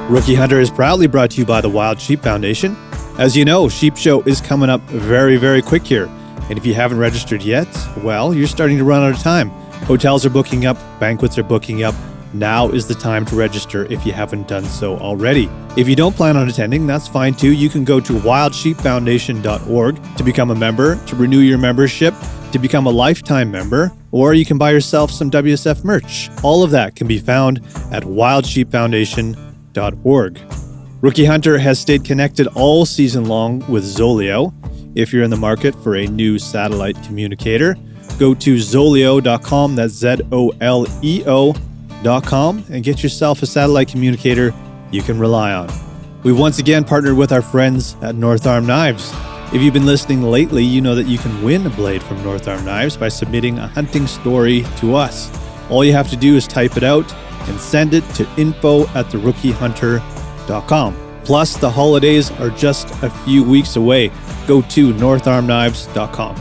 Rookie Hunter is proudly brought to you by the Wild Sheep Foundation. As you know, Sheep Show is coming up very, very quick here. And if you haven't registered yet, well, you're starting to run out of time. Hotels are booking up, banquets are booking up. Now is the time to register if you haven't done so already. If you don't plan on attending, that's fine too. You can go to wildsheepfoundation.org to become a member, to renew your membership, to become a lifetime member, or you can buy yourself some WSF merch. All of that can be found at wildsheepfoundation.org. Rookie Hunter has stayed connected all season long with Zoleo. If you're in the market for a new satellite communicator, go to zoleo.com, that's ZOLEO.com, and get yourself a satellite communicator you can rely on. We've once again partnered with our friends at North Arm Knives. If you've been listening lately, you know that you can win a blade from North Arm Knives by submitting a hunting story to us. All you have to do is type it out and send it to info@therookihunter.com. Plus, the holidays are just a few weeks away. Go to northarmknives.com.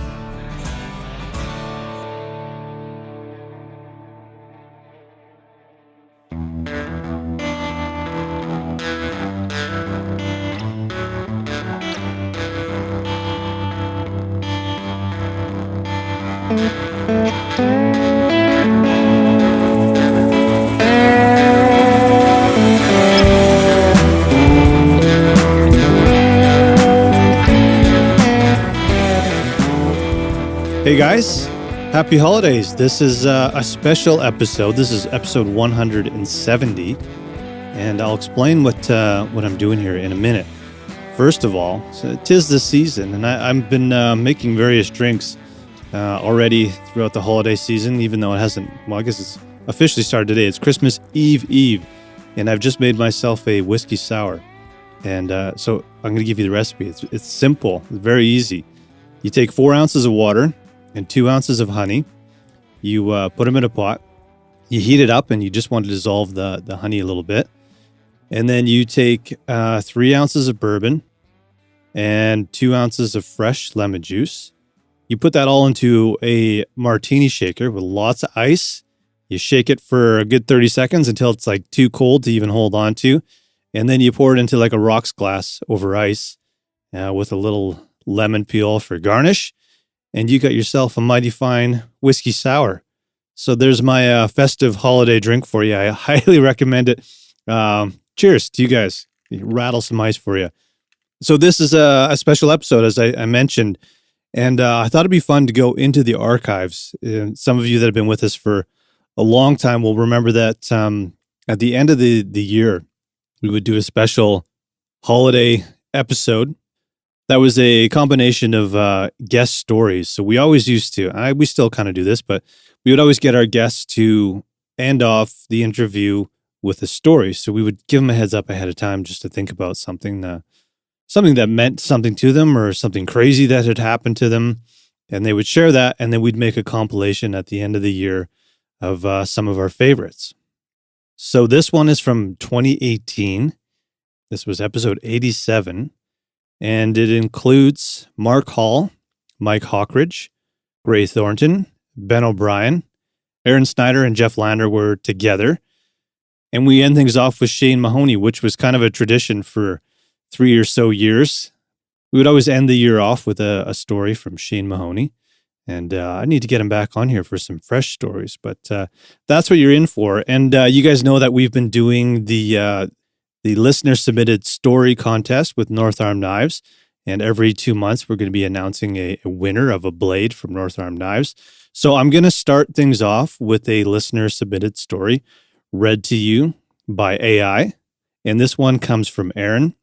Hey guys, happy holidays. This is a special episode. This is episode 170, and I'll explain what I'm doing here in a minute. First of all, so 'tis the season, and I've been making various drinks already throughout the holiday season, even though it hasn't, well, I guess it's officially started today. It's Christmas Eve, and I've just made myself a whiskey sour. And so I'm going to give you the recipe. It's simple, it's very easy. You take 4 ounces of water and 2 ounces of honey. You put them in a pot. You heat it up, and you just want to dissolve the honey a little bit. And then you take 3 ounces of bourbon and 2 ounces of fresh lemon juice. You put that all into a martini shaker with lots of ice. You shake it for a good 30 seconds until it's like too cold to even hold on to. And then you pour it into like a rocks glass over ice with a little lemon peel for garnish. And you got yourself a mighty fine whiskey sour. So there's my festive holiday drink for you. I highly recommend it. Cheers to you guys. Rattle some ice for you. So this is a special episode, as I mentioned. And I thought it'd be fun to go into the archives. Some of you that have been with us for a long time will remember that at the end of the year, we would do a special holiday episode. That was a combination of guest stories. So we always used to, we still kind of do this, but we would always get our guests to end off the interview with a story. So we would give them a heads up ahead of time just to think about something that meant something to them or something crazy that had happened to them. And they would share that, and then we'd make a compilation at the end of the year of some of our favorites. So this one is from 2018. This was episode 87. And it includes Mark Hall, Mike Hawkridge, Ray Thornton, Ben O'Brien, Aron Snyder, and Jeff Lander were together. And we end things off with Shane Mahoney, which was kind of a tradition for 3 or so years. We would always end the year off with a story from Shane Mahoney. And I need to get him back on here for some fresh stories. But that's what you're in for. And you guys know that we've been doing the listener-submitted story contest with North Arm Knives. And every 2 months, we're going to be announcing a winner of a blade from North Arm Knives. So I'm going to start things off with a listener-submitted story read to you by AI. And this one comes from Aaron.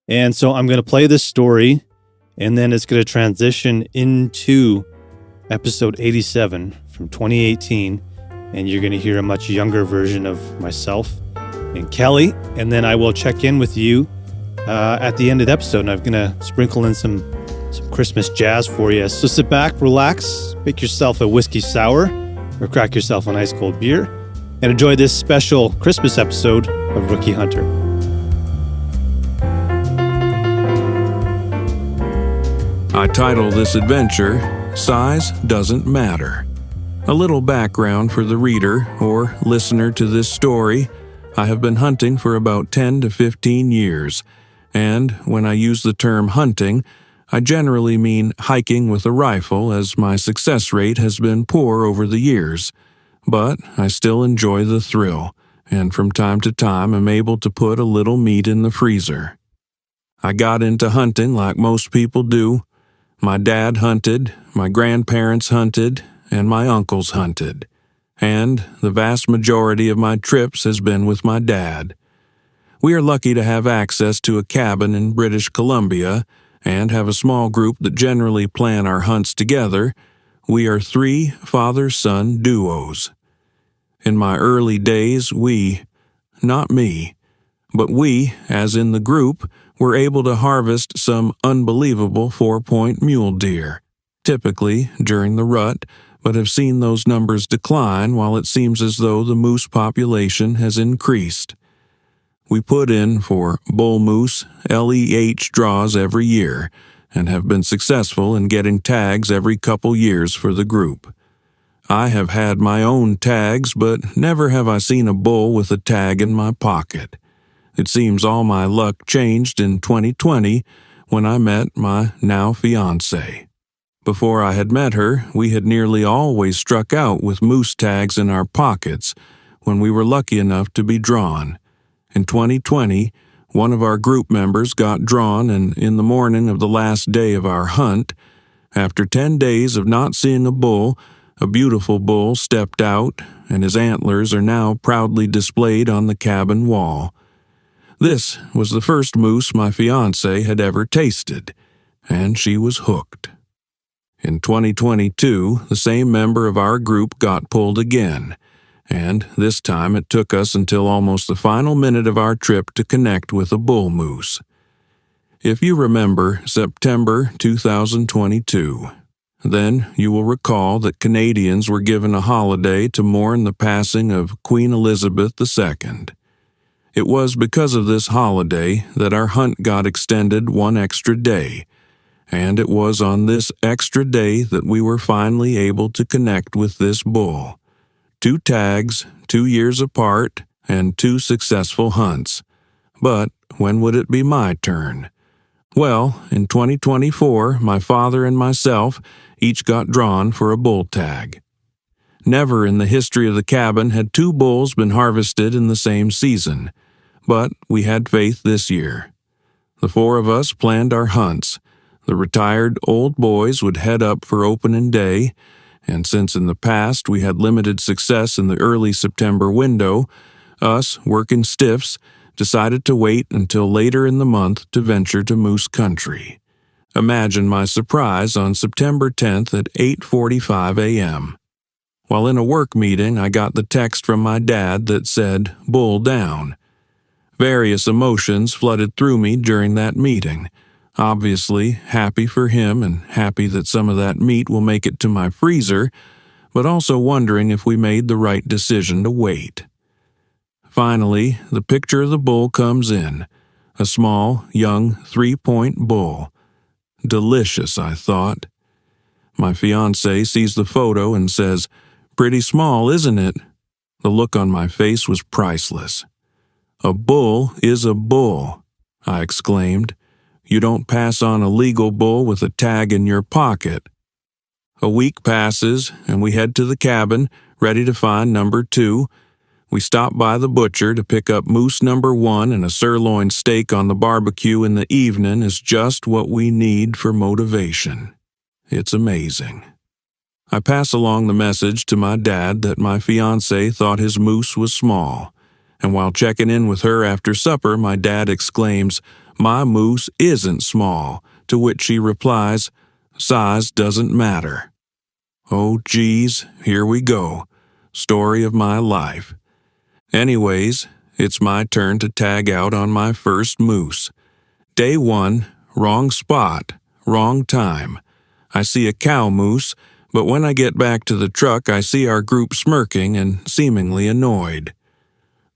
And so I'm going to play this story, and then it's going to transition into episode 87 from 2018. And you're going to hear a much younger version of myself and Kelly, and then I will check in with you at the end of the episode, and I'm going to sprinkle in some Christmas jazz for you. So sit back, relax, make yourself a whiskey sour, or crack yourself an ice cold beer, and enjoy this special Christmas episode of Rookie Hunter. I title this adventure, Size Doesn't Matter. A little background for the reader or listener to this story. I have been hunting for about 10 to 15 years, and when I use the term hunting, I generally mean hiking with a rifle, as my success rate has been poor over the years. But I still enjoy the thrill, and from time to time am able to put a little meat in the freezer. I got into hunting like most people do. My dad hunted, my grandparents hunted, and my uncles hunted. And the vast majority of my trips has been with my dad. We are lucky to have access to a cabin in British Columbia and have a small group that generally plan our hunts together. We are 3 father-son duos. In my early days, not me, but we, as in the group, were able to harvest some unbelievable 4-point mule deer, typically during the rut, but have seen those numbers decline while it seems as though the moose population has increased. We put in for bull moose LEH draws every year and have been successful in getting tags every couple years for the group. I have had my own tags, but never have I seen a bull with a tag in my pocket. It seems all my luck changed in 2020 when I met my now fiancée. Before I had met her, we had nearly always struck out with moose tags in our pockets when we were lucky enough to be drawn. In 2020, one of our group members got drawn, and in the morning of the last day of our hunt, after 10 days of not seeing a bull, a beautiful bull stepped out, and his antlers are now proudly displayed on the cabin wall. This was the first moose my fiancée had ever tasted, and she was hooked. In 2022, the same member of our group got pulled again, and this time it took us until almost the final minute of our trip to connect with a bull moose. If you remember September 2022, then you will recall that Canadians were given a holiday to mourn the passing of Queen Elizabeth II. It was because of this holiday that our hunt got extended one extra day, and it was on this extra day that we were finally able to connect with this bull. 2 tags, 2 years apart, and 2 successful hunts. But when would it be my turn? Well, in 2024, my father and myself each got drawn for a bull tag. Never in the history of the cabin had 2 bulls been harvested in the same season, but we had faith this year. The 4 of us planned our hunts. The retired old boys would head up for opening day, and since in the past we had limited success in the early September window, us, working stiffs, decided to wait until later in the month to venture to moose country. Imagine my surprise on September 10th at 8:45 a.m. While in a work meeting, I got the text from my dad that said, "Bull down." Various emotions flooded through me during that meeting. Obviously, happy for him and happy that some of that meat will make it to my freezer, but also wondering if we made the right decision to wait. Finally, the picture of the bull comes in. A small, young 3-point bull. Delicious, I thought. My fiancée sees the photo and says, "Pretty small, isn't it?" The look on my face was priceless. "A bull is a bull," I exclaimed. "You don't pass on a legal bull with a tag in your pocket." A week passes, and we head to the cabin, ready to find number 2. We stop by the butcher to pick up moose number 1, and a sirloin steak on the barbecue in the evening is just what we need for motivation. It's amazing. I pass along the message to my dad that my fiancée thought his moose was small, and while checking in with her after supper, my dad exclaims, "My moose isn't small," to which she replies, "Size doesn't matter." Oh geez, here we go. Story of my life. Anyways, it's my turn to tag out on my first moose. Day 1, wrong spot, wrong time. I see a cow moose, but when I get back to the truck, I see our group smirking and seemingly annoyed.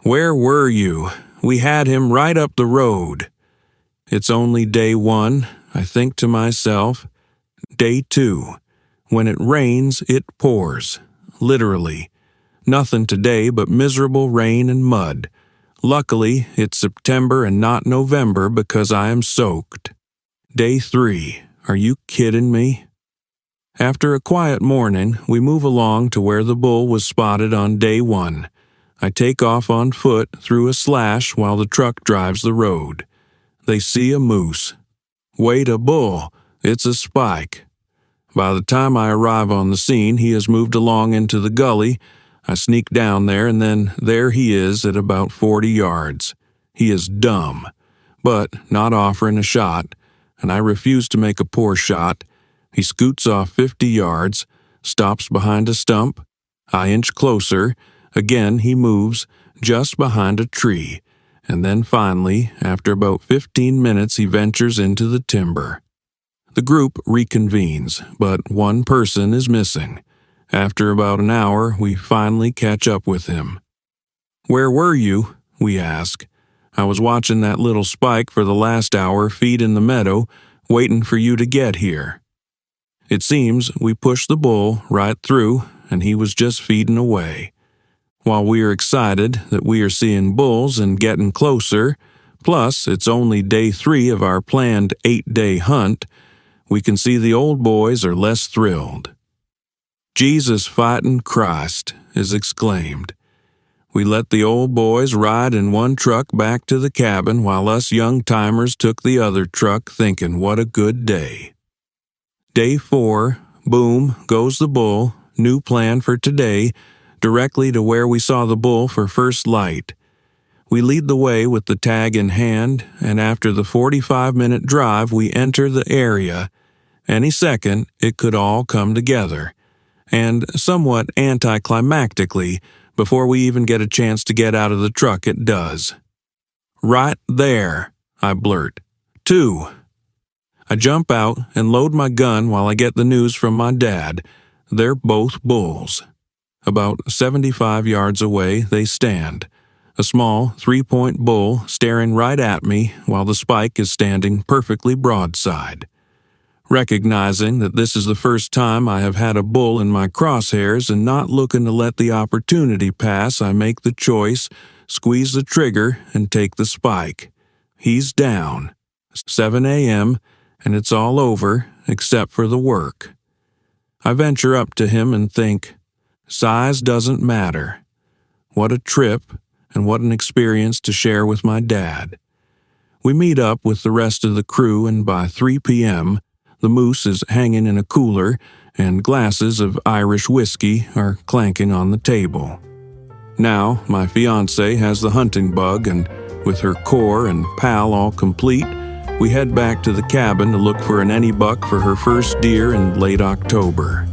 "Where were you? We had him right up the road." It's only day 1, I think to myself. Day 2. When it rains, it pours. Literally. Nothing today but miserable rain and mud. Luckily, it's September and not November because I am soaked. Day 3. Are you kidding me? After a quiet morning, we move along to where the bull was spotted on day 1. I take off on foot through a slash while the truck drives the road. They see a moose. Wait, a bull. It's a spike. By the time I arrive on the scene, he has moved along into the gully. I sneak down there, and then there he is at about 40 yards. He is dumb, but not offering a shot, and I refuse to make a poor shot. He scoots off 50 yards, stops behind a stump. I inch closer. Again, he moves, just behind a tree, and then finally, after about 15 minutes, he ventures into the timber. The group reconvenes, but one person is missing. After about an hour, we finally catch up with him. "Where were you?" we ask. "I was watching that little spike for the last hour feed in the meadow, waiting for you to get here." It seems we pushed the bull right through, and he was just feeding away. While we are excited that we are seeing bulls and getting closer, plus it's only day 3 of our planned 8-day hunt, we can see the old boys are less thrilled. "Jesus fightin' Christ," is exclaimed. We let the old boys ride in one truck back to the cabin while us young timers took the other truck, thinking what a good day. Day 4, boom, goes the bull, new plan for today, directly to where we saw the bull for first light. We lead the way with the tag in hand, and after the 45-minute drive, we enter the area. Any second, it could all come together. And somewhat anticlimactically, before we even get a chance to get out of the truck, it does. "Right there," I blurt. "2. I jump out and load my gun while I get the news from my dad. They're both bulls. About 75 yards away, they stand. A small 3-point bull staring right at me while the spike is standing perfectly broadside. Recognizing that this is the first time I have had a bull in my crosshairs and not looking to let the opportunity pass, I make the choice, squeeze the trigger, and take the spike. He's down. 7 a.m., and it's all over except for the work. I venture up to him and think, size doesn't matter. What a trip, and what an experience to share with my dad. We meet up with the rest of the crew, and by 3 p.m., the moose is hanging in a cooler, and glasses of Irish whiskey are clanking on the table. Now, my fiancée has the hunting bug, and with her core and pal all complete, we head back to the cabin to look for an any buck for her first deer in late October.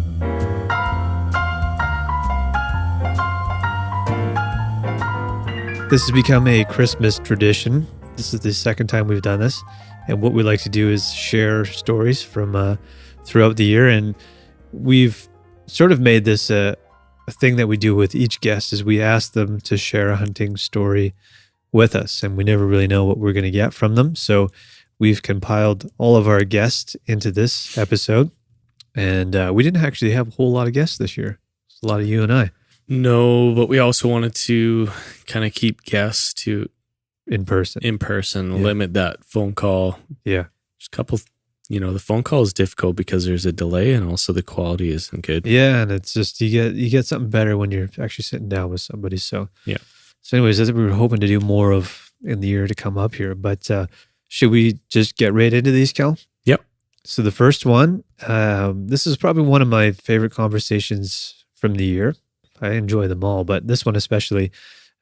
This has become a Christmas tradition. This is the second time we've done this. And what we like to do is share stories from throughout the year. And we've sort of made this a thing that we do with each guest is we ask them to share a hunting story with us. And we never really know what we're going to get from them. So we've compiled all of our guests into this episode. And we didn't actually have a whole lot of guests this year. It's a lot of you and I. No, but we also wanted to kind of keep guests to in person, yeah. Limit that phone call. Yeah. Just a couple, the phone call is difficult because there's a delay and also the quality isn't good. Yeah. And it's just, you get something better when you're actually sitting down with somebody. So, yeah. So anyways, that's what we were hoping to do more of in the year to come up here. But should we just get right into these, Cal? Yep. So the first one, this is probably one of my favorite conversations from the year. I enjoy them all, but this one especially,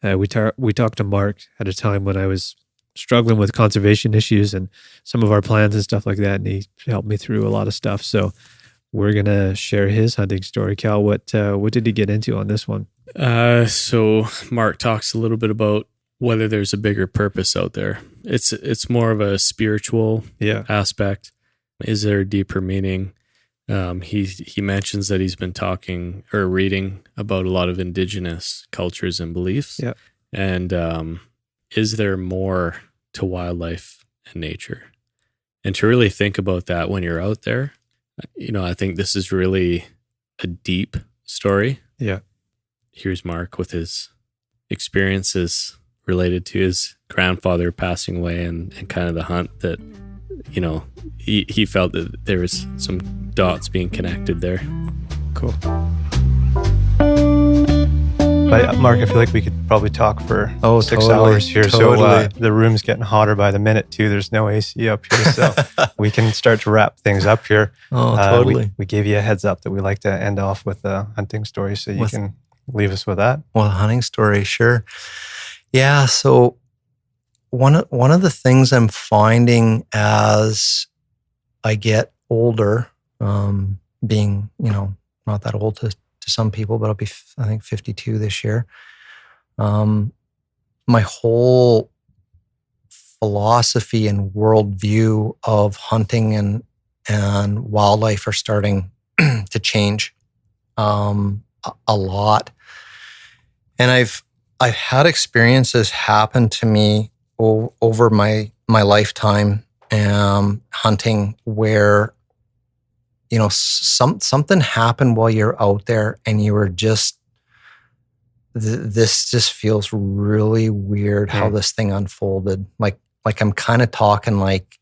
we talked to Mark at a time when I was struggling with conservation issues and some of our plans and stuff like that, and he helped me through a lot of stuff. So we're gonna share his hunting story. Cal, what did he get into on this one? So Mark talks a little bit about whether there's a bigger purpose out there. It's more of a spiritual aspect. Is there a deeper meaning? He mentions that he's been talking or reading about a lot of indigenous cultures and beliefs. Yeah. And is there more to wildlife and nature? And to really think about that when you're out there, I think this is really a deep story. Yeah. Here's Mark with his experiences related to his grandfather passing away and kind of the hunt that, he felt that there was some dots being connected there. Cool. But Mark, I feel like we could probably talk for 6 hours here. Totally. So the room's getting hotter by the minute too. There's no AC up here, so we can start to wrap things up here. Totally. We gave you a heads up that we like to end off with a hunting story, so you can leave us with that. Well, a hunting story, sure. Yeah. So one of the things I'm finding as I get older, being not that old to some people, but I'll be, I think, 52 this year. My whole philosophy and worldview of hunting and wildlife are starting to change a lot. And I've had experiences happen to me over my lifetime hunting where something happened while you're out there and you were just, this just feels really weird how this thing unfolded. Like I'm kind of talking like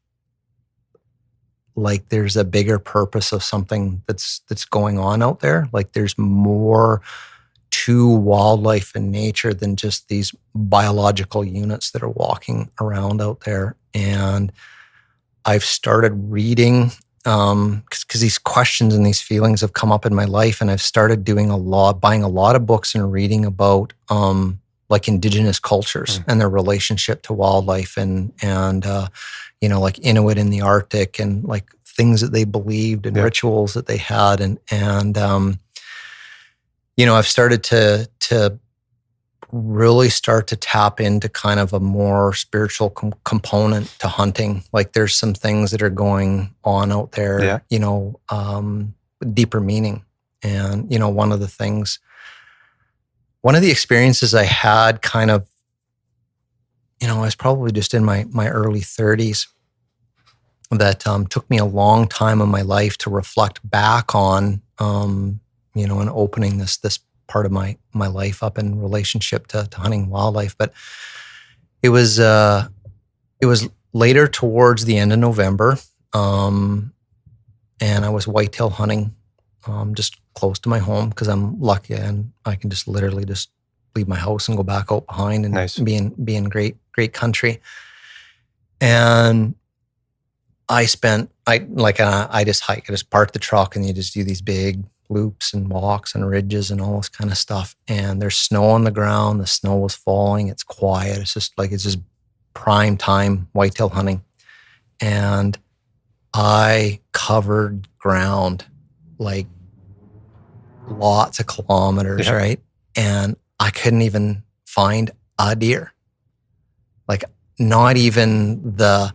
there's a bigger purpose of something that's going on out there. Like there's more to wildlife and nature than just these biological units that are walking around out there. And I've started reading because these questions and these feelings have come up in my life, and I've started buying a lot of books and reading about like indigenous cultures and their relationship to wildlife and like Inuit in the Arctic and like things that they believed and rituals that they had and I've started to really start to tap into kind of a more spiritual component to hunting. Like there's some things that are going on out there, deeper meaning. And, one of the experiences I had kind of, I was probably just in my early 30s that took me a long time in my life to reflect back on, and opening this part of my life up in relationship to hunting wildlife. But it was later towards the end of November, and I was whitetail hunting just close to my home because I'm lucky and I can just literally just leave my house and go back out behind and be in great country. And I just hike. I just park the truck and you just do these big loops and walks and ridges and all this kind of stuff. And there's snow on the ground. The snow was falling. It's quiet. It's just prime time whitetail hunting. And I covered ground like lots of kilometers, right? And I couldn't even find a deer. Like not even the,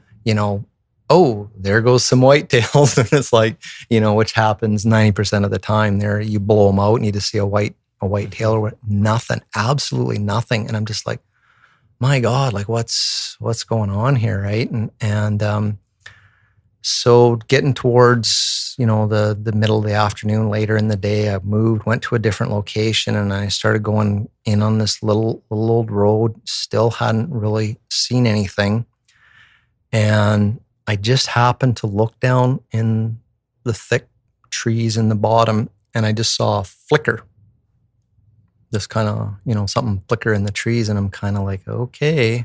oh, there goes some whitetails. And it's like, which happens 90% of the time there, you blow them out and you just see a whitetail or nothing, absolutely nothing. And I'm just like, my God, like what's going on here, right? And so getting towards, the middle of the afternoon, later in the day, I went to a different location and I started going in on this little old road, still hadn't really seen anything. And I just happened to look down in the thick trees in the bottom and I just saw a flicker. Just kind of, something flicker in the trees and I'm kind of like, okay.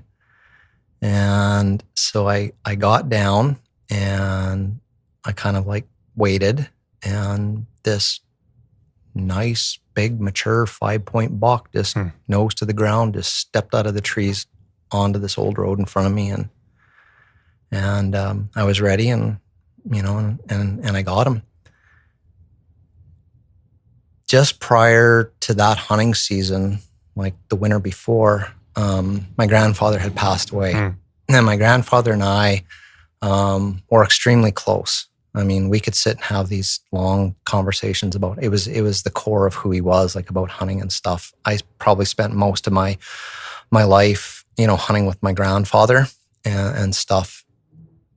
And so I got down and I kind of like waited and this nice, big, mature 5-point buck just nose to the ground, just stepped out of the trees onto this old road in front of me and I was ready and I got him. Just prior to that hunting season, like the winter before, my grandfather had passed away. And my grandfather and I were extremely close. I mean, we could sit and have these long conversations about it was the core of who he was, like about hunting and stuff. I probably spent most of my life, hunting with my grandfather and stuff.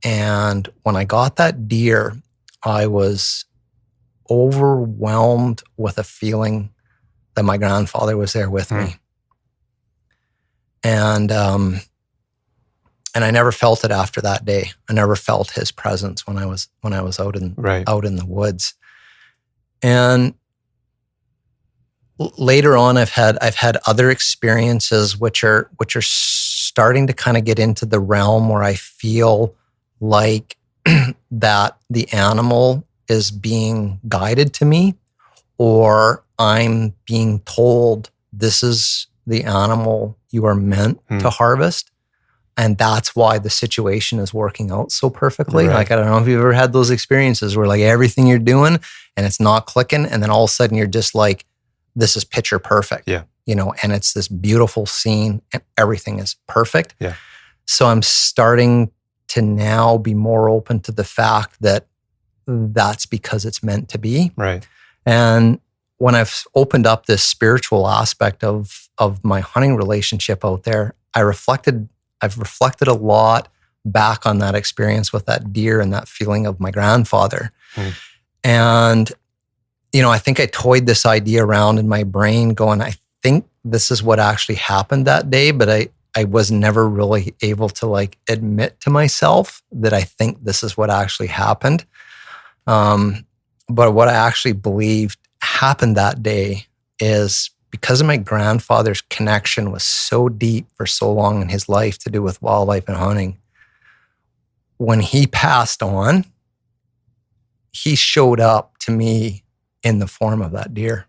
And when I got that deer, I was overwhelmed with a feeling that my grandfather was there with me. And I never felt it after that day. I never felt his presence when I was out in the woods. And later on, I've had other experiences which are starting to kind of get into the realm where I feel like that the animal is being guided to me, or I'm being told this is the animal you are meant to harvest. And that's why the situation is working out so perfectly. Right. Like, I don't know if you've ever had those experiences where like everything you're doing and it's not clicking. And then all of a sudden you're just like, this is picture perfect. Yeah. And it's this beautiful scene and everything is perfect. Yeah. So I'm starting to now be more open to the fact that that's because it's meant to be. Right. And when I've opened up this spiritual aspect of my hunting relationship out there, I've reflected a lot back on that experience with that deer and that feeling of my grandfather. And, I think I toyed this idea around in my brain going, I think this is what actually happened that day, but I was never really able to like admit to myself that I think this is what actually happened. But what I actually believed happened that day is because of my grandfather's connection was so deep for so long in his life to do with wildlife and hunting. When he passed on, he showed up to me in the form of that deer.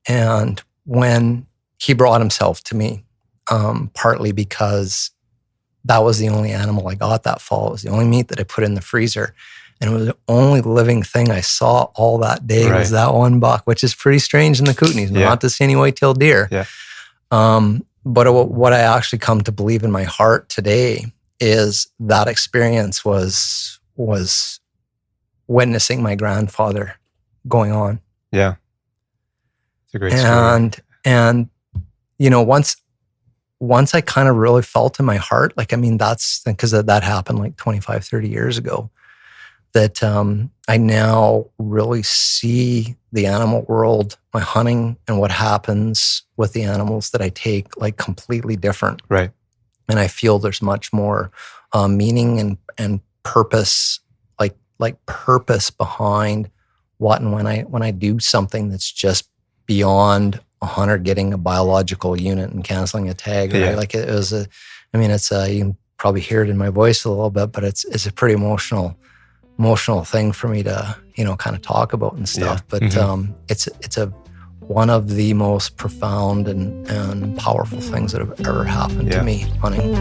And when he brought himself to me, partly because that was the only animal I got that fall. It was the only meat that I put in the freezer. And it was the only living thing I saw all that day was that one buck, which is pretty strange in the Kootenays, not to see any white-tailed deer. Yeah. But what I actually come to believe in my heart today is that experience was witnessing my grandfather going on. Yeah. It's a great story. And once I kind of really felt in my heart, that's because that happened like 25, 30 years ago, that I now really see the animal world, my hunting and what happens with the animals that I take like completely different. Right. And I feel there's much more meaning and purpose, like purpose behind what and when I do something that's just beyond a hunter getting a biological unit and canceling a tag. Right? Yeah. Like it was you can probably hear it in my voice a little bit, but it's a pretty emotional thing for me to, kind of talk about and stuff. Yeah. But it's one of the most profound and powerful things that have ever happened to me hunting.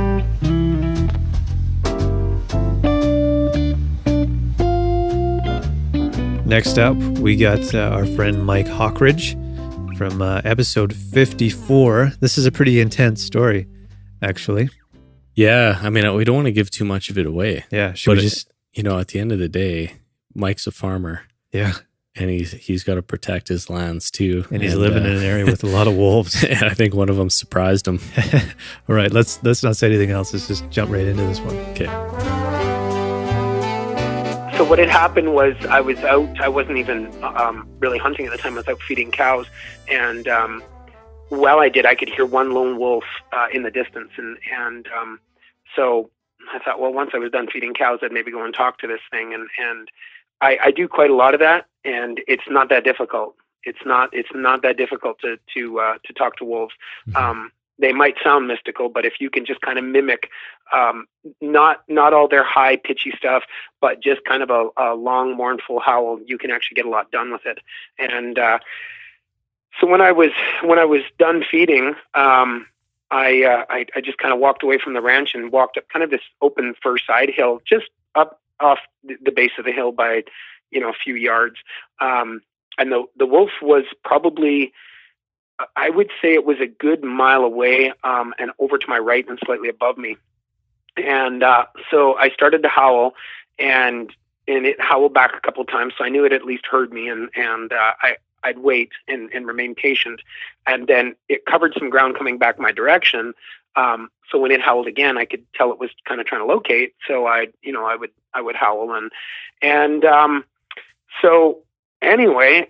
Next up, we got our friend Mike Hawkridge from episode 54. This is a pretty intense story, actually. Yeah, I mean, we don't want to give too much of it away. Yeah, should we just... at the end of the day, Mike's a farmer. Yeah. And he's got to protect his lands too. And he's living in an area with a lot of wolves. And I think one of them surprised him. All right, let's not say anything else. Let's just jump right into this one. Okay. So what had happened was I was out. I wasn't even really hunting at the time. I was out feeding cows. And while I did, I could hear one lone wolf in the distance. And so I thought, well, once I was done feeding cows, I'd maybe go and talk to this thing. And I do quite a lot of that, and it's not that difficult. It's not that difficult to talk to wolves. Mm-hmm. They might sound mystical, but if you can just kind of mimic, not all their high pitchy stuff, but just kind of a long mournful howl, you can actually get a lot done with it. And so when I was done feeding, I just kind of walked away from the ranch and walked up kind of this open fir side hill, just up off the base of the hill by, a few yards. And the wolf was probably, I would say it was a good mile away, and over to my right and slightly above me. And so I started to howl, and it howled back a couple of times. So I knew it at least heard me, and I'd wait and remain patient. And then it covered some ground coming back my direction. So when it howled again, I could tell it was kind of trying to locate. So I would howl, and so anyway,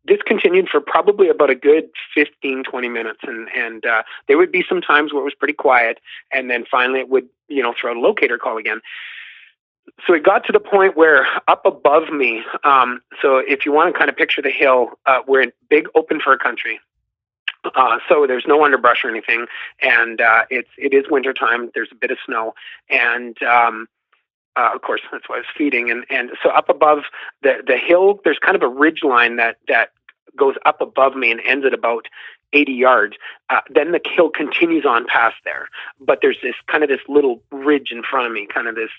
this continued for probably about a good 15, 20 minutes. And there would be some times where it was pretty quiet. And then finally it would, throw out a locator call again. So it got to the point where up above me, so if you want to kind of picture the hill, we're in big open fir country. So there's no underbrush or anything. And it is wintertime. There's a bit of snow. And of course, that's why I was feeding. And so up above the hill, there's kind of a ridge line that goes up above me and ends at about 80 yards. Then the hill continues on past there. But there's this little ridge in front of me, kind of this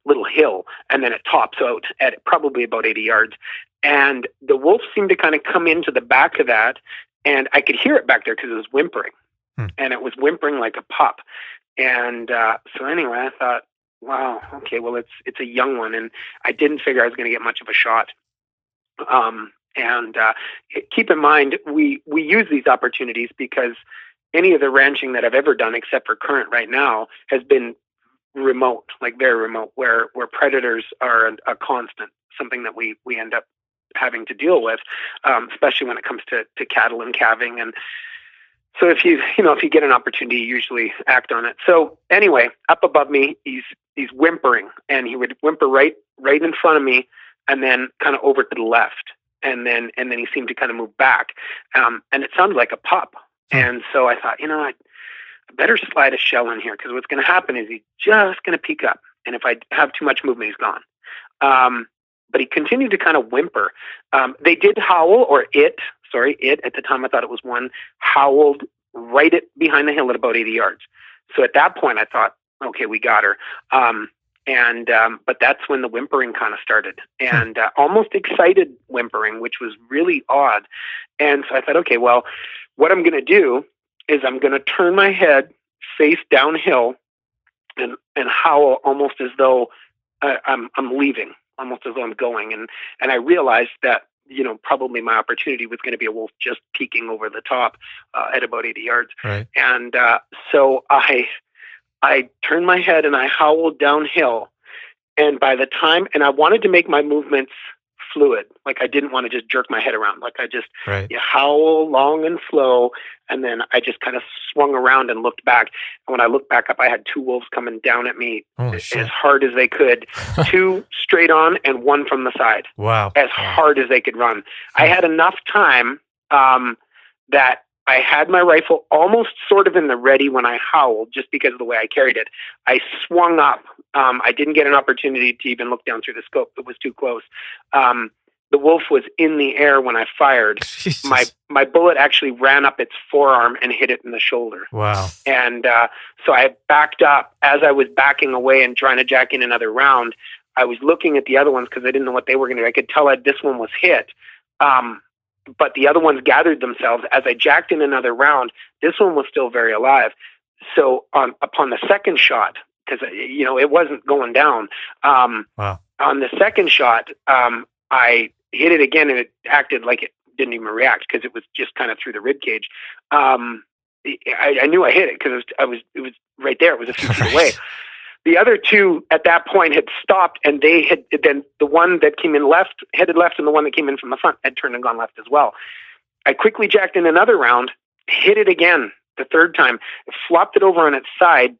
little hill. And then it tops out at probably about 80 yards. And the wolf seemed to kind of come into the back of that. And I could hear it back there because it was whimpering. And it was whimpering like a pup. And so anyway, I thought, wow, okay, well, it's a young one, and I didn't figure I was going to get much of a shot. Keep in mind, we use these opportunities because any of the ranching that I've ever done, except for current right now, has been remote, like very remote, where predators are a constant, something that we end up having to deal with, especially when it comes to cattle and calving. And so if you get an opportunity, you usually act on it. So anyway, up above me, he's whimpering, and he would whimper right in front of me, and then kind of over to the left, and then he seemed to kind of move back, and it sounded like a pup. And so I thought, I better slide a shell in here, because what's going to happen is he's just going to peek up, and if I have too much movement, he's gone. But he continued to kind of whimper. They did howl, or it at the time I thought it was one, howled right behind the hill at about 80 yards. So at that point I thought, okay, we got her. But that's when the whimpering kind of started, and almost excited whimpering, which was really odd. And so I thought, okay, well, what I'm going to do is I'm going to turn my head face downhill and howl almost as though I'm leaving, almost as though I'm going. And I realized that, probably my opportunity was going to be a wolf just peeking over the top at about 80 yards. Right. And so I turned my head and I howled downhill. And by the time, and I wanted to make my movements fluid, like I didn't want to just jerk my head around. Like I just you howl long and slow, and then I just kind of swung around and looked back. And when I looked back up, I had two wolves coming down at me as hard as they could, two straight on and one from the side. Wow. As hard as they could run. I had enough time that I had my rifle almost sort of in the ready when I howled, just because of the way I carried it. I swung up. I didn't get an opportunity to even look down through the scope. It was too close. The wolf was in the air when I fired. Jesus. My bullet actually ran up its forearm and hit it in the shoulder. Wow. And so I backed up. As I was backing away and trying to jack in another round, I was looking at the other ones because I didn't know what they were going to do. I could tell that this one was hit. But the other ones gathered themselves. As I jacked in another round, this one was still very alive. So upon the second shot, because it wasn't going down. On the second shot, I hit it again, and it acted like it didn't even react because it was just kind of through the rib cage. I knew I hit it because it was right there. It was a few feet away. The other two at that point had stopped, and they had then the one that came in headed left, and the one that came in from the front had turned and gone left as well. I quickly jacked in another round, hit it again the third time, flopped it over on its side.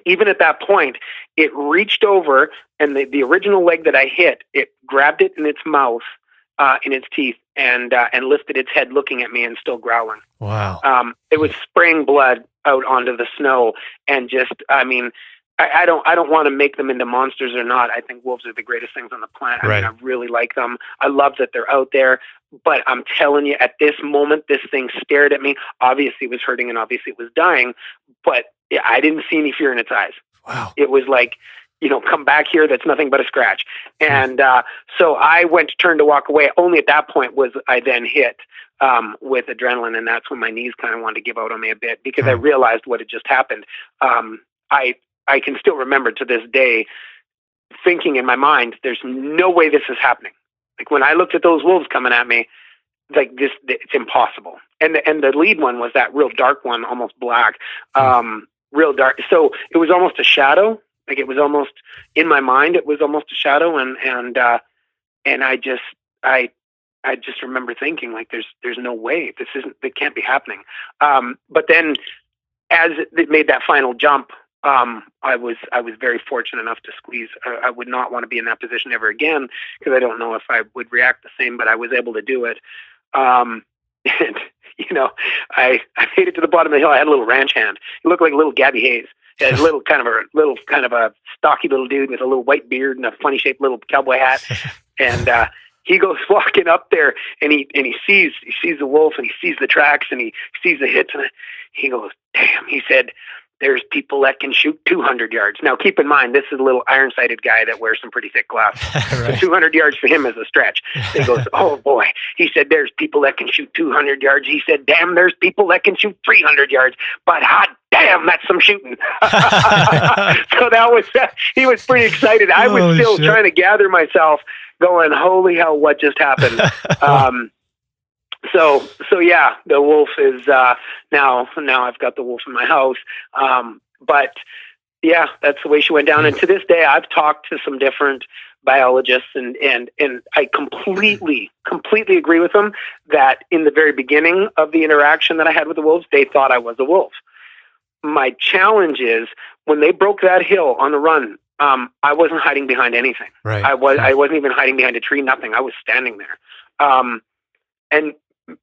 Even at that point, it reached over, and the original leg that I hit, it grabbed it in its mouth, in its teeth, and lifted its head, looking at me and still growling. Wow! It was spraying blood out onto the snow, and just, I mean. I don't want to make them into monsters or not. I think wolves are the greatest things on the planet. I mean, I really like them. I love that they're out there. But I'm telling you, at this moment, this thing stared at me. Obviously, it was hurting, and obviously, it was dying. But I didn't see any fear in its eyes. Wow! It was like, come back here. That's nothing but a scratch. And so I went to turn to walk away. Only at that point was I then hit with adrenaline, and that's when my knees kind of wanted to give out on me a bit, because I realized what had just happened. I can still remember to this day thinking in my mind, there's no way this is happening. Like when I looked at those wolves coming at me, like this, it's impossible. And the lead one was that real dark one, almost black, real dark. So it was almost a shadow. Like it was almost in my mind, it was almost a shadow. And I I just remember thinking like, there's no way it can't be happening. But then as it made that final jump, I was very fortunate enough to squeeze. I would not want to be in that position ever again, because I don't know if I would react the same, but I was able to do it. And, I made it to the bottom of the hill. I had a little ranch hand. He looked like a little Gabby Hayes. He had a little kind of a stocky little dude with a little white beard and a funny shaped little cowboy hat. And, he goes walking up there, and he sees the wolf, and he sees the tracks, and he sees the hits, and he goes, "Damn!" He said, "There's people that can shoot 200 yards." Now, keep in mind, this is a little iron-sighted guy that wears some pretty thick glasses. Right. So 200 yards for him is a stretch. He goes, "Oh boy!" He said, "There's people that can shoot 200 yards." He said, "Damn, there's people that can shoot 300 yards." But hot damn, that's some shooting. So he was pretty excited. I was still trying to gather myself, going, "Holy hell, what just happened?" So yeah, the wolf is, now I've got the wolf in my house. But yeah, that's the way she went down. And to this day, I've talked to some different biologists, and I completely agree with them that in the very beginning of the interaction that I had with the wolves, they thought I was a wolf. My challenge is, when they broke that hill on the run, I wasn't hiding behind anything. Right. I wasn't even hiding behind a tree, nothing. I was standing there. And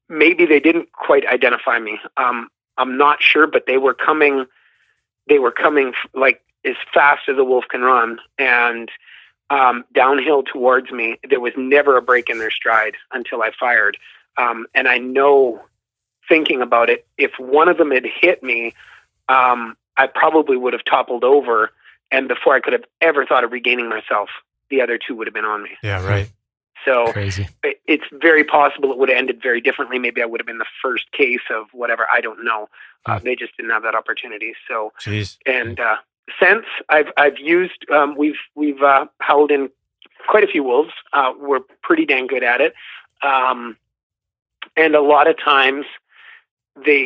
maybe they didn't quite identify me. I'm not sure, but they were coming like as fast as a wolf can run, and downhill towards me. There was never a break in their stride until I fired. And I know, thinking about it, if one of them had hit me, I probably would have toppled over. And before I could have ever thought of regaining myself, the other two would have been on me. Yeah, right. So crazy. It's very possible it would have ended very differently. Maybe I would have been the first case of whatever. I don't know. They just didn't have that opportunity. So, jeez. And since I've used, we've howled in quite a few wolves. We're pretty dang good at it. And a lot of times,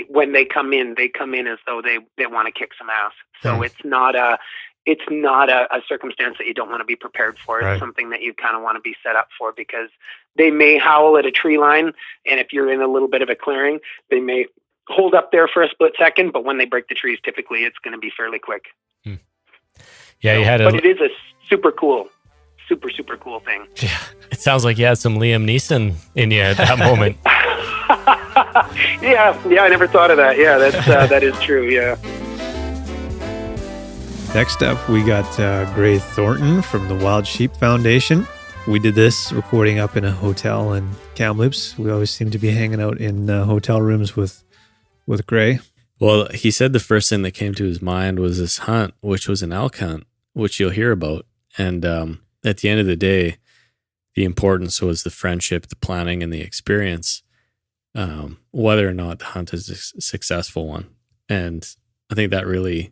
when they come in as though they want to kick some ass. So it's not a circumstance that you don't want to be prepared for. It's right. Something that you kind of want to be set up for, because they may howl at a tree line, and if you're in a little bit of a clearing, they may hold up there for a split second, but when they break the trees, typically it's going to be fairly quick. Yeah, but it is a super cool thing. Yeah. It sounds like you had some Liam Neeson in you at that moment. Yeah, I never thought of that. Yeah, that is true. Yeah. Next up, we got Gray Thornton from the Wild Sheep Foundation. We did this recording up in a hotel in Kamloops. We always seem to be hanging out in hotel rooms with Gray. Well, he said the first thing that came to his mind was this hunt, which was an elk hunt, which you'll hear about. And at the end of the day, the importance was the friendship, the planning, and the experience, whether or not the hunt is a successful one. And I think that really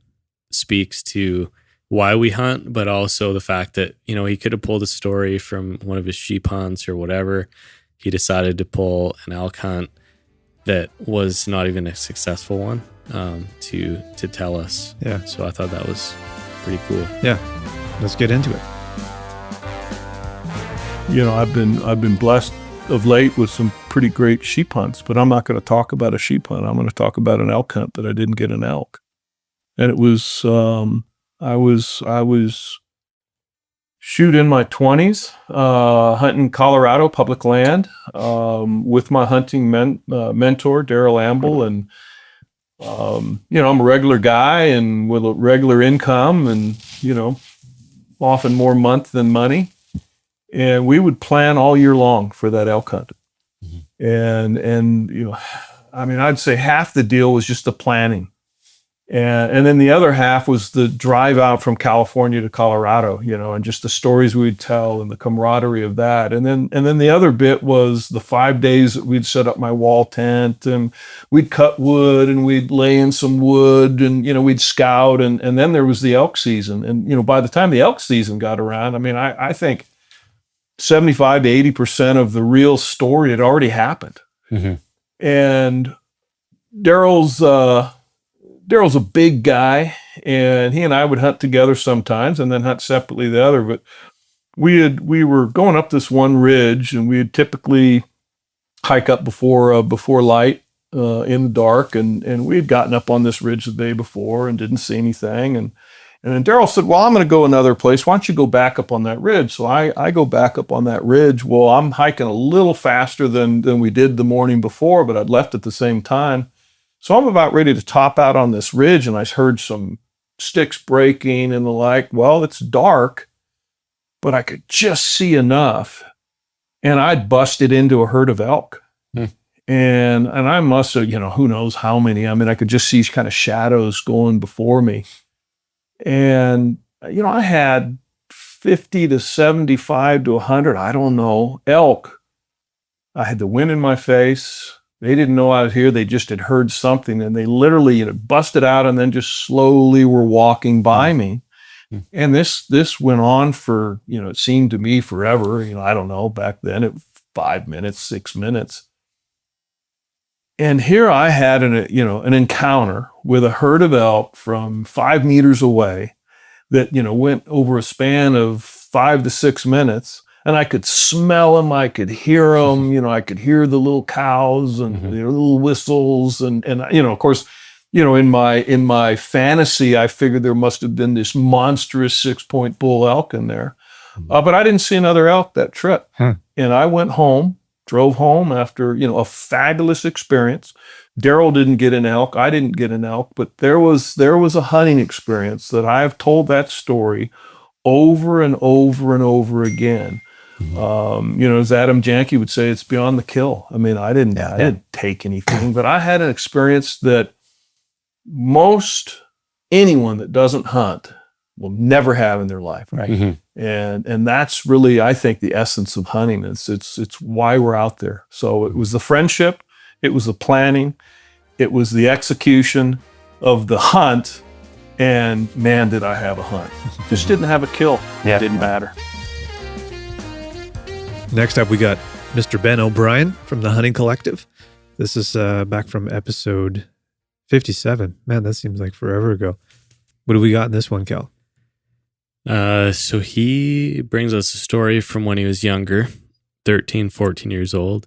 speaks to why we hunt, but also the fact that, he could have pulled a story from one of his sheep hunts or whatever. He decided to pull an elk hunt that was not even a successful one, to tell us. Yeah. So I thought that was pretty cool. Yeah. Let's get into it. I've been blessed of late with some pretty great sheep hunts, but I'm not going to talk about a sheep hunt. I'm going to talk about an elk hunt that I didn't get an elk. And it was, I was shoot in my 20s, hunting Colorado public land, with my hunting mentor, Daryl Amble. And, I'm a regular guy and with a regular income and, often more month than money. And we would plan all year long for that elk hunt. Mm-hmm. And I'd say half the deal was just the planning. And then the other half was the drive out from California to Colorado, and just the stories we'd tell and the camaraderie of that. And then the other bit was the 5 days that we'd set up my wall tent and we'd cut wood and we'd lay in some wood and, we'd scout. And then there was the elk season. And, by the time the elk season got around, I think 75 to 80% of the real story had already happened. Mm-hmm. And Daryl's a big guy, and he and I would hunt together sometimes and then hunt separately the other. But we were going up this one ridge, and we had typically hike up before light in the dark, and we had gotten up on this ridge the day before and didn't see anything. And then Daryl said, well, I'm going to go another place. Why don't you go back up on that ridge? So I go back up on that ridge. Well, I'm hiking a little faster than we did the morning before, but I'd left at the same time. So I'm about ready to top out on this ridge, and I heard some sticks breaking and the like. Well, it's dark, but I could just see enough. And I'd busted into a herd of elk. And I must have, who knows how many. I mean, I could just see kind of shadows going before me. And, I had 50 to 75 to 100, I don't know, elk. I had the wind in my face. They didn't know I was here. They just had heard something, and they literally busted out and then just slowly were walking by me. And this went on for, it seemed to me forever. I don't know, back then, 5 minutes, 6 minutes. And here I had an encounter with a herd of elk from 5 meters away that, went over a span of 5 to 6 minutes. And I could smell them. I could hear them. I could hear the little cows and the little whistles. And of course, in my fantasy, I figured there must have been this monstrous 6-point bull elk in there. But I didn't see another elk that trip. And I went home. Drove home after, a fabulous experience. Daryl didn't get an elk. I didn't get an elk, but there was a hunting experience that I have told that story over and over and over again. As Adam Janke would say, it's beyond the kill. I mean, I didn't take anything, but I had an experience that most anyone that doesn't hunt will never have in their life. Right. And that's really, I think, the essence of hunting. It's why we're out there. So it was the friendship, it was the planning, it was the execution of the hunt, and man, did I have a hunt. Just didn't have a kill. Yeah. It didn't matter. Next up, we got Mr. Ben O'Brien from the Hunting Collective. This is back from episode 57. Man, that seems like forever ago. What do we got in this one, Cal? So he brings us a story from when he was younger, 13, 14 years old.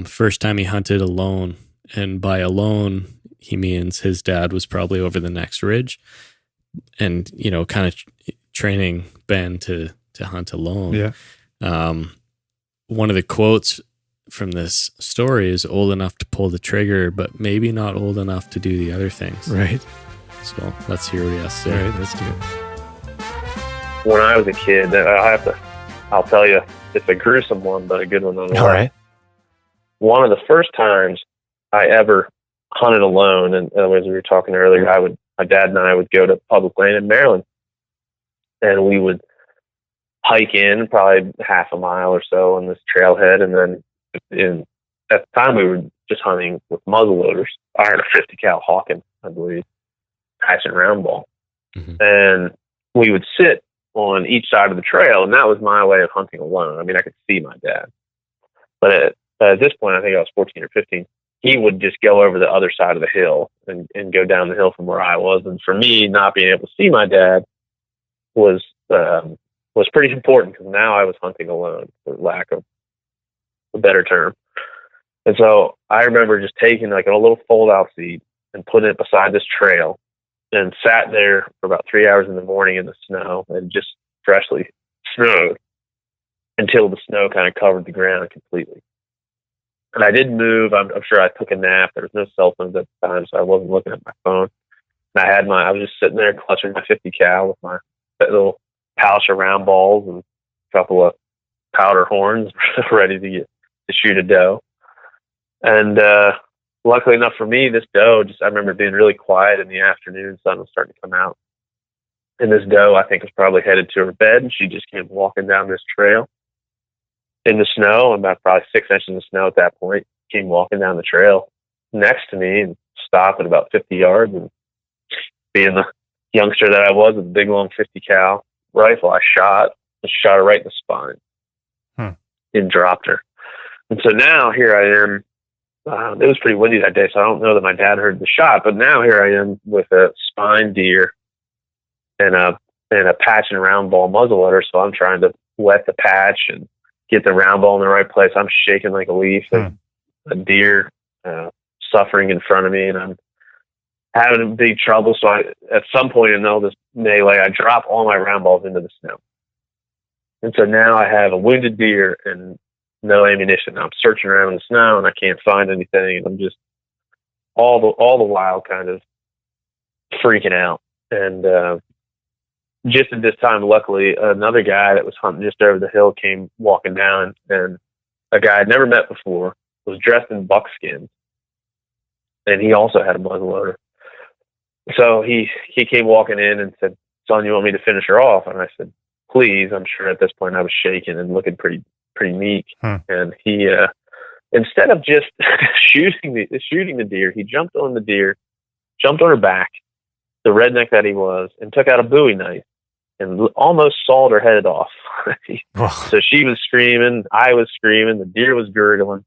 First time he hunted alone. And by alone, he means his dad was probably over the next ridge and, kind of training Ben to hunt alone. Yeah. One of the quotes from this story is old enough to pull the trigger, but maybe not old enough to do the other things. Right. So let's hear what he has to say. All right, let's do it. When I was a kid, I'll tell you, it's a gruesome one, but a good one nonetheless. All right. One of the first times I ever hunted alone, and as we were talking earlier, my dad and I would go to public land in Maryland, and we would hike in probably half a mile or so on this trailhead, and then at the time we were just hunting with muzzleloaders. I had a 50 cal Hawkins, I believe, patching round ball, and we would sit on each side of the trail, and that was my way of hunting alone. I mean, I could see my dad, but at this point, I think I was 14 or 15. He would just go over the other side of the hill and go down the hill from where I was. And for me, not being able to see my dad was pretty important, because now I was hunting alone, for lack of a better term. And so I remember just taking like a little fold-out seat and putting it beside this trail, and sat there for about 3 hours in the morning in the snow, and just freshly snowed until the snow kind of covered the ground completely. And I didn't move. I'm sure I took a nap. There was no cell phones at the time, so I wasn't looking at my phone. And I was just sitting there clutching my 50 cal with my little pouch of round balls and a couple of powder horns ready to shoot a doe. And luckily enough for me, this doe, I remember being really quiet in the afternoon. Sun was starting to come out. And this doe, I think, was probably headed to her bed, and she just came walking down this trail in the snow, about probably 6 inches of snow at that point, came walking down the trail next to me and stopped at about 50 yards. And being the youngster that I was with a big, long 50 cal rifle, I shot her right in the spine and dropped her. And so now here I am. It was pretty windy that day, so I don't know that my dad heard the shot, but now here I am with a spine deer and a patch and round ball muzzleloader. So I'm trying to wet the patch and get the round ball in the right place. I'm shaking like a leaf. There's a deer suffering in front of me, and I'm having big trouble. So at some point in all this melee, I drop all my round balls into the snow. And so now I have a wounded deer and no ammunition. I'm searching around in the snow and I can't find anything. And I'm just all the while kind of freaking out. And just at this time, luckily, another guy that was hunting just over the hill came walking down, and a guy I'd never met before was dressed in buckskin. And he also had a muzzleloader. So he came walking in and said, "Son, you want me to finish her off?" And I said, "Please." I'm sure at this point I was shaking and looking pretty meek. And he, instead of just shooting the deer, he jumped on the deer, jumped on her back, the redneck that he was, and took out a Bowie knife and almost sawed her head off. So she was screaming, I was screaming, the deer was gurgling,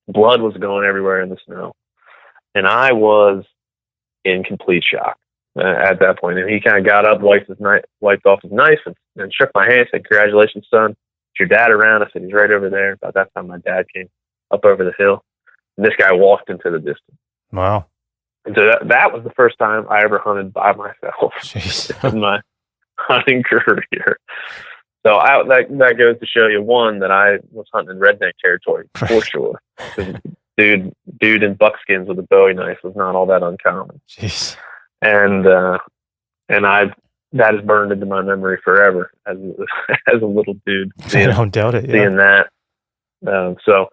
blood was going everywhere in the snow, and I was in complete shock at that point. And he kind of got up, wiped off his knife, and shook my hand, said, "Congratulations, son. Is your dad around?" I said, "He's right over there." About that time, my dad came up over the hill, and this guy walked into the distance. Wow. And so that was the first time I ever hunted by myself in my hunting career. So that goes to show you, one, that I was hunting in redneck territory for sure. Dude in buckskins with a Bowie knife was not all that uncommon. Jeez. And that is burned into my memory forever as a little dude. I don't doubt it. Seeing that. So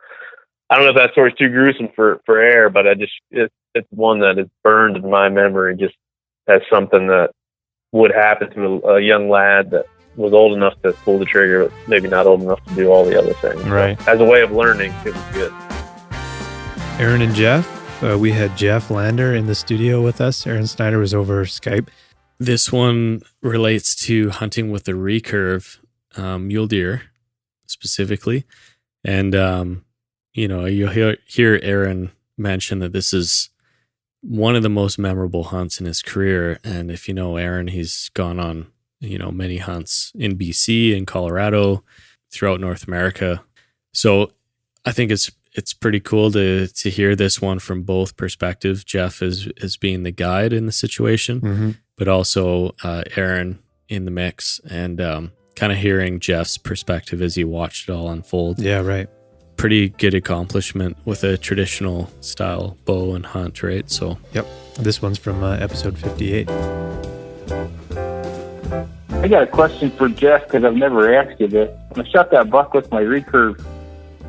I don't know if that story's too gruesome for air, but it's one that is burned in my memory just as something that would happen to a young lad that was old enough to pull the trigger, but maybe not old enough to do all the other things. Right. So, as a way of learning, it was good. Aron and Jeff, we had Jeff Lander in the studio with us. Aron Snyder was over Skype. This one relates to hunting with the recurve mule deer specifically. And, you'll hear Aron mention that this is one of the most memorable hunts in his career. And if you know Aron, he's gone on, many hunts in BC, in Colorado, throughout North America. So I think it's pretty cool to hear this one from both perspectives. Jeff as being the guide in the situation, but also Aron in the mix, and kind of hearing Jeff's perspective as he watched it all unfold. Yeah, right. Pretty good accomplishment with a traditional style bow and hunt, right? So, yep. This one's from episode 58. I got a question for Jeff, because I've never asked you this. When I shot that buck with my recurve,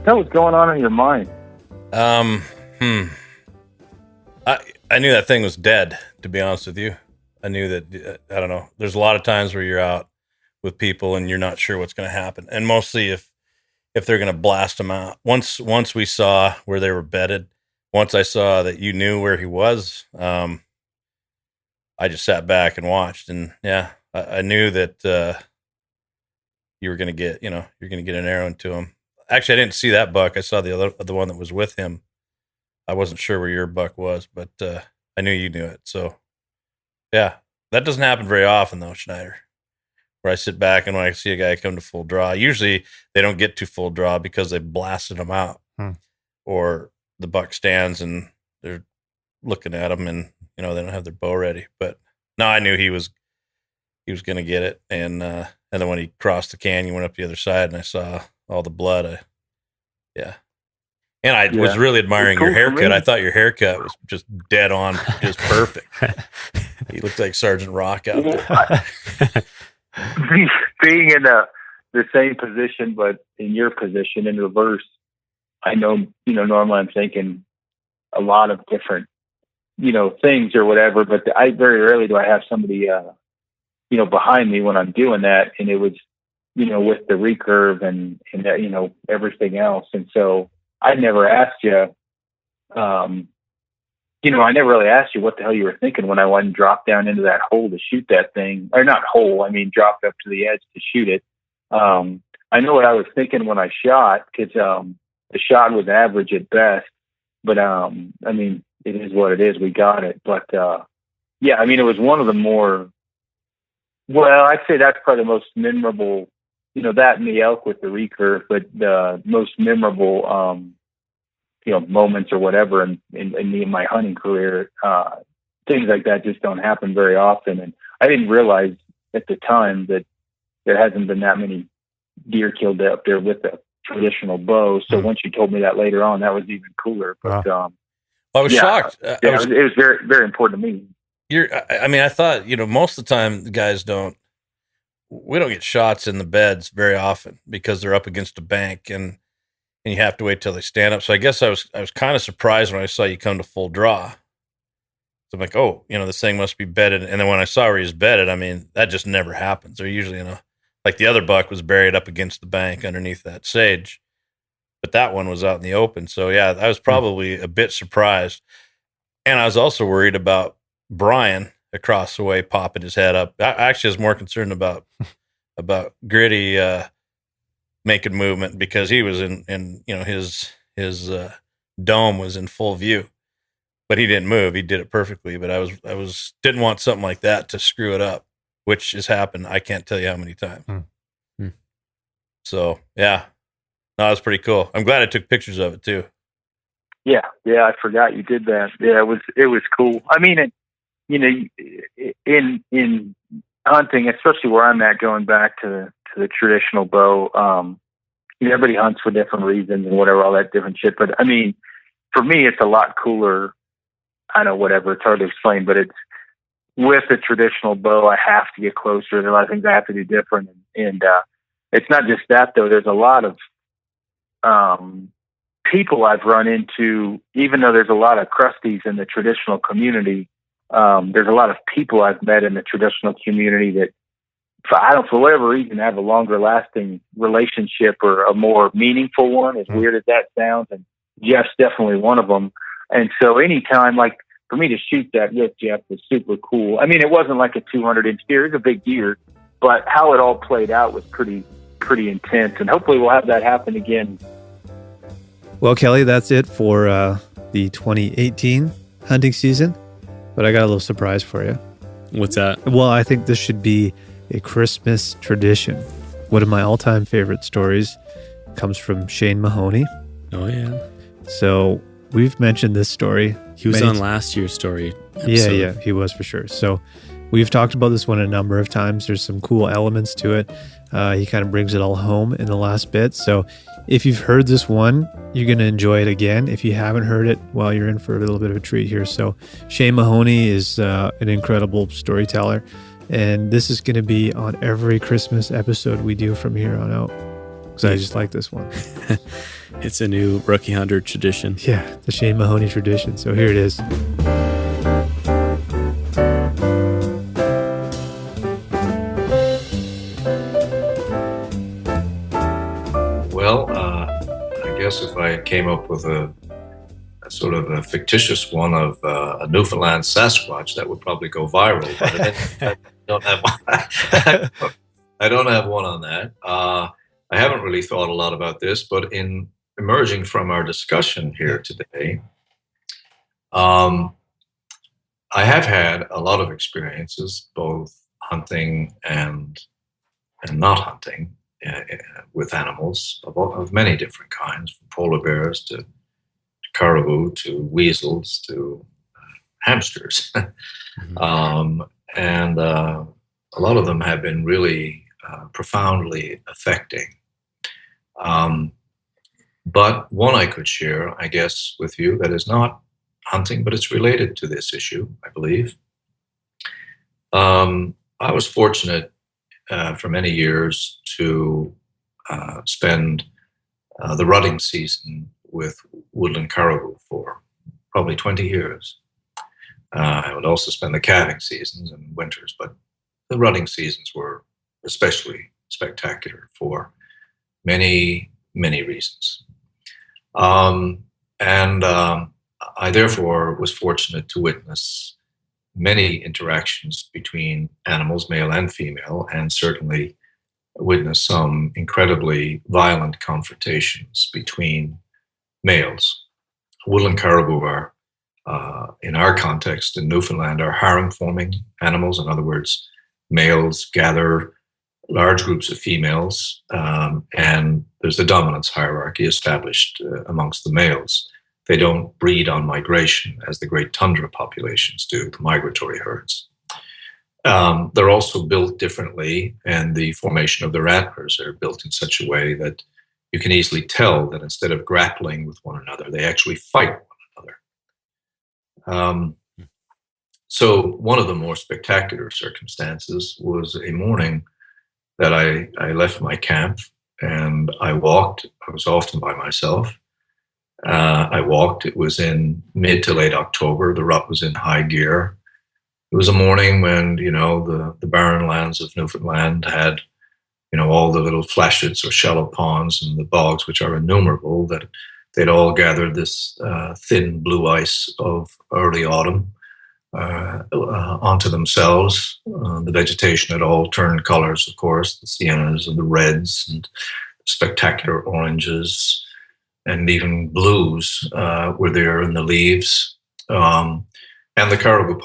what was going on in your mind? I knew that thing was dead, to be honest with you. I knew that, I don't know. There's a lot of times where you're out with people and you're not sure what's going to happen. And mostly if they're going to blast them out. Once we saw where they were bedded, once I saw that you knew where he was, I just sat back and watched. And yeah, I knew that you were going to get, you're going to get an arrow into him. Actually, I didn't see that buck. I saw the one that was with him. I wasn't sure where your buck was, but I knew you knew it. So yeah, that doesn't happen very often though, Schneider. Where I sit back and when I see a guy come to full draw, usually they don't get to full draw because they blasted him out, or the buck stands and they're looking at him and they don't have their bow ready. But no, I knew he was going to get it, and then when he crossed the canyon, went up the other side, and I saw all the blood. And I was really admiring your haircut. I thought your haircut was just dead on, just perfect. You looked like Sergeant Rock out there. Being in the same position, but in your position in reverse, I know, normally I'm thinking a lot of different, things or whatever, but I very rarely do I have somebody, behind me when I'm doing that. And it was, with the recurve and that, everything else. And so I never asked you, I never really asked you what the hell you were thinking when I went and dropped down into that hole to shoot that thing, or not hole. I mean, dropped up to the edge to shoot it. I know what I was thinking when I shot, because the shot was average at best, but it is what it is. We got it. But it was one of the more, well, I'd say that's probably the most memorable, that and the elk with the recurve, but the most memorable, moments or whatever in my hunting career, things like that just don't happen very often. And I didn't realize at the time that there hasn't been that many deer killed up there with a traditional bow. So once you told me that later on, that was even cooler. But I was shocked. It was very, very important to me. I thought, most of the time the guys we don't get shots in the beds very often because they're up against a bank and you have to wait till they stand up. So I guess I was kind of surprised when I saw you come to full draw. So I'm like, oh, this thing must be bedded. And then when I saw where he was bedded, that just never happens. They're usually like the other buck was buried up against the bank underneath that sage, but that one was out in the open. So yeah, I was probably a bit surprised. And I was also worried about Brian across the way popping his head up. I actually was more concerned about Gritty making movement because he was in his dome was in full view, but he didn't move. He did it perfectly. But I didn't want something like that to screw it up, which has happened. I can't tell you how many times. So yeah, no, that was pretty cool. I'm glad I took pictures of it too. Yeah, I forgot you did that. Yeah, it was cool. In hunting, especially where I'm at, going back to the traditional bow, everybody hunts for different reasons and whatever, all that different shit. But for me, it's a lot cooler. I know, whatever, it's hard to explain, but it's with the traditional bow, I have to get closer. There's a lot of things I have to do different. And it's not just that, though. There's a lot of people I've run into, even though there's a lot of crusties in the traditional community. There's a lot of people I've met in the traditional community that, for whatever reason, have a longer lasting relationship or a more meaningful one, as weird as that sounds. And Jeff's definitely one of them. And so anytime, like for me to shoot that with Jeff was super cool. It wasn't like a 200-inch deer. It's a big deer, but how it all played out was pretty intense. And hopefully we'll have that happen again. Well, Kelly, that's it for the 2018 hunting season. But I got a little surprise for you. What's that? Well, I think this should be a Christmas tradition. One of my all-time favorite stories comes from Shane Mahoney. Oh, yeah. So we've mentioned this story. He was on last year's story episode. Yeah, he was for sure. So we've talked about this one a number of times. There's some cool elements to it. He kind of brings it all home in the last bit. So if you've heard this one, you're going to enjoy it again. If you haven't heard it, well, you're in for a little bit of a treat here. So Shane Mahoney is an incredible storyteller. And this is going to be on every Christmas episode we do from here on out. Because I just like this one. It's a new Rookie Hunter tradition. Yeah, the Shane Mahoney tradition. So here it is. If I came up with a sort of a fictitious one of a Newfoundland Sasquatch, that would probably go viral. But I don't have one. I don't have one on that. I haven't really thought a lot about this, but in emerging from our discussion here today, I have had a lot of experiences, both hunting and not hunting. With animals of many different kinds, from polar bears to caribou to weasels to hamsters. And a lot of them have been really profoundly affecting. But one I could share, I guess, with you that is not hunting, but it's related to this issue, I believe. I was fortunate for many years to spend the rutting season with woodland caribou for probably 20 years. I would also spend the calving seasons and winters, but the rutting seasons were especially spectacular for many, many reasons. I therefore was fortunate to witness many interactions between animals, male and female, and certainly witness some incredibly violent confrontations between males. Woodland caribou are, in our context in Newfoundland, are harem-forming animals. In other words, males gather large groups of females, and there's a dominance hierarchy established amongst the males. They don't breed on migration as the great tundra populations do, the migratory herds. They're also built differently, and the formation of their antlers are built in such a way that you can easily tell that instead of grappling with one another, they actually fight one another. So one of the more spectacular circumstances was a morning that I left my camp and I walked. I was often by myself. I walked. It was in mid to late October. The rut was in high gear. It was a morning when, the barren lands of Newfoundland had, all the little flashets or shallow ponds and the bogs, which are innumerable, that they'd all gathered this thin blue ice of early autumn onto themselves. The vegetation had all turned colors, of course, the siennas and the reds and spectacular oranges and even blues were there in the leaves. And the caribou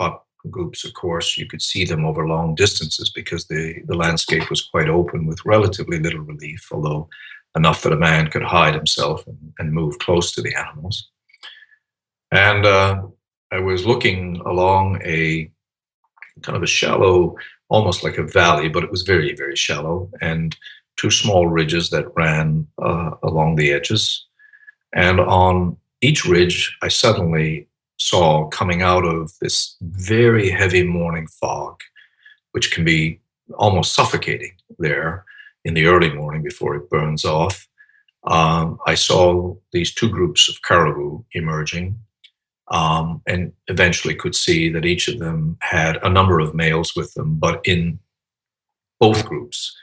groups, of course, you could see them over long distances because the landscape was quite open with relatively little relief, although enough that a man could hide himself and move close to the animals. And I was looking along a kind of a shallow, almost like a valley, but it was very, very shallow, and two small ridges that ran along the edges. And on each ridge, I suddenly saw coming out of this very heavy morning fog, which can be almost suffocating there in the early morning before it burns off. I saw these two groups of caribou emerging, and eventually could see that each of them had a number of males with them, but in both groups,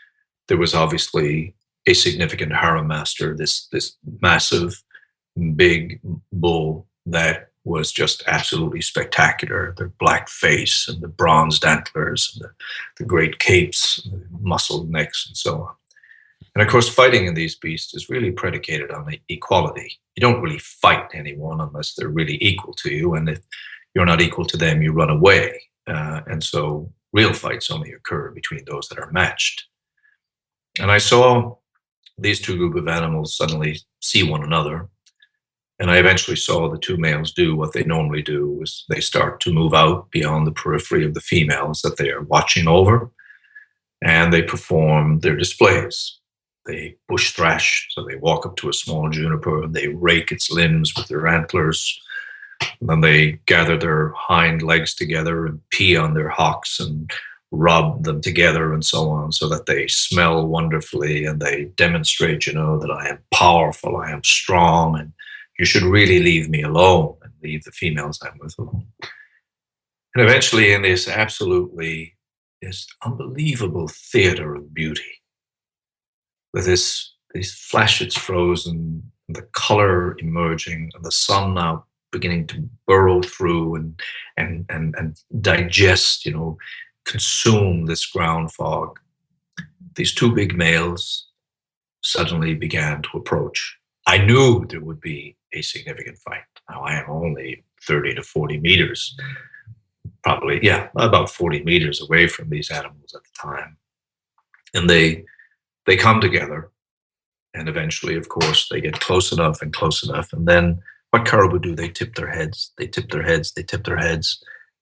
there was obviously a significant harem master, this massive, big bull that was just absolutely spectacular. The black face and the bronzed antlers and the great capes, and the muscled necks and so on. And of course, fighting in these beasts is really predicated on equality. You don't really fight anyone unless they're really equal to you. And if you're not equal to them, you run away. And so real fights only occur between those that are matched. And I saw these two groups of animals suddenly see one another. And I eventually saw the two males do what they normally do, is they start to move out beyond the periphery of the females that they are watching over, and they perform their displays. They bush thrash, so they walk up to a small juniper and they rake its limbs with their antlers. And then they gather their hind legs together and pee on their hocks and rub them together and so on, so that they smell wonderfully and they demonstrate, that I am powerful, I am strong, and you should really leave me alone and leave the females I'm with alone. And eventually, in this unbelievable theater of beauty, with these flashets frozen, and the color emerging, and the sun now beginning to burrow through and digest, consume this ground fog, these two big males suddenly began to approach. I knew there would be a significant fight. Now, I am only 30 to 40 meters, probably, about 40 meters away from these animals at the time. And they come together, and eventually, of course, they get close enough. And then what caribou do? They tip their heads,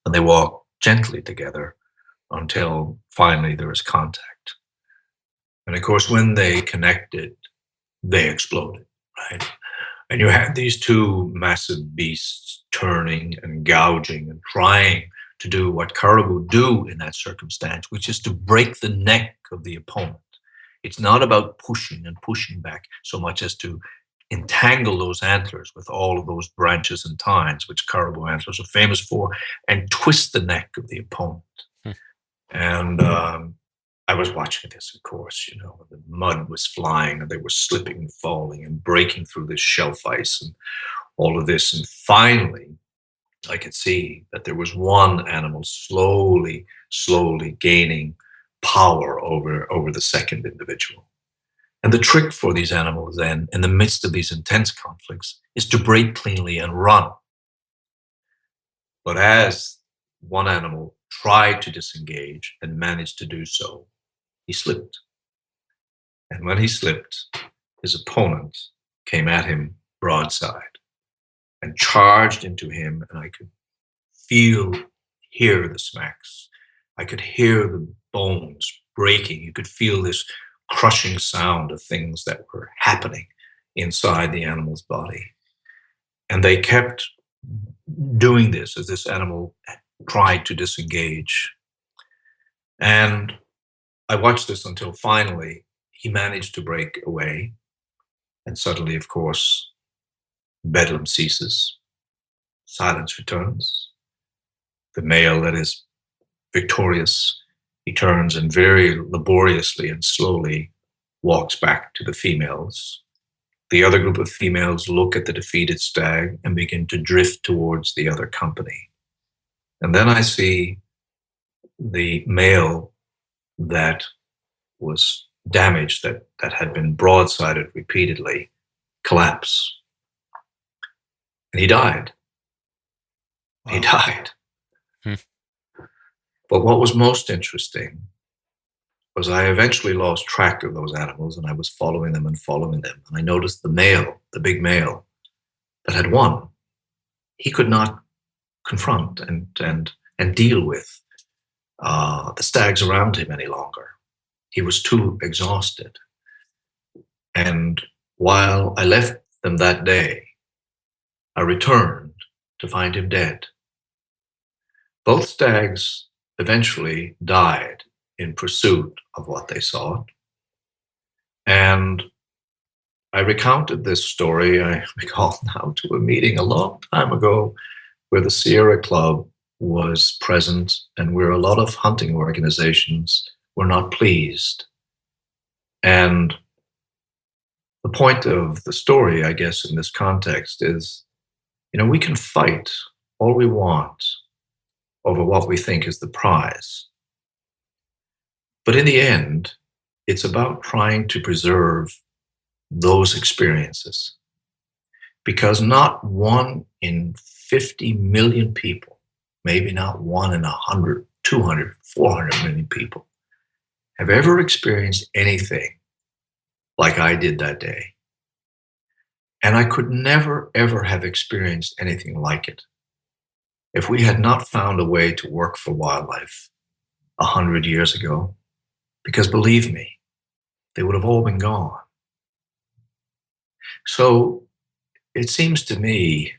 and they walk gently together until finally there is contact. And of course, when they connected, they exploded, right? And you had these two massive beasts turning and gouging and trying to do what caribou do in that circumstance, which is to break the neck of the opponent. It's not about pushing and pushing back so much as to entangle those antlers with all of those branches and tines, which caribou antlers are famous for, and twist the neck of the opponent. And I was watching this, of course, the mud was flying and they were slipping and falling and breaking through this shelf ice and all of this. And finally, I could see that there was one animal slowly gaining power over the second individual. And the trick for these animals then, in the midst of these intense conflicts, is to break cleanly and run. But as one animal tried to disengage and managed to do so, he slipped And when he slipped, his opponent came at him broadside and charged into him, and I could hear the smacks. I could hear the bones breaking. You could feel this crushing sound of things that were happening inside the animal's body. And they kept doing this as this animal tried to disengage. And I watched this until finally he managed to break away. And suddenly, of course, bedlam ceases. Silence returns. The male that is victorious, he turns and very laboriously and slowly walks back to the females. The other group of females look at the defeated stag and begin to drift towards the other company. And then I see the male that was damaged, that had been broadsided repeatedly, collapse. And he died. Wow. He died. But what was most interesting was I eventually lost track of those animals, and I was following them. And I noticed the male, the big male that had won, he could not confront and deal with the stags around him any longer. He was too exhausted. And while I left them that day, I returned to find him dead. Both stags eventually died in pursuit of what they sought. And I recounted this story, I recall now, to a meeting a long time ago where the Sierra Club was present and where a lot of hunting organizations were not pleased. And the point of the story, I guess, in this context is, we can fight all we want over what we think is the prize. But in the end, it's about trying to preserve those experiences. Because not 1 in 50 million people, maybe not 1 in 100, 200, 400 million people, have ever experienced anything like I did that day. And I could never, ever have experienced anything like it if we had not found a way to work for wildlife 100 years ago. Because believe me, they would have all been gone. So it seems to me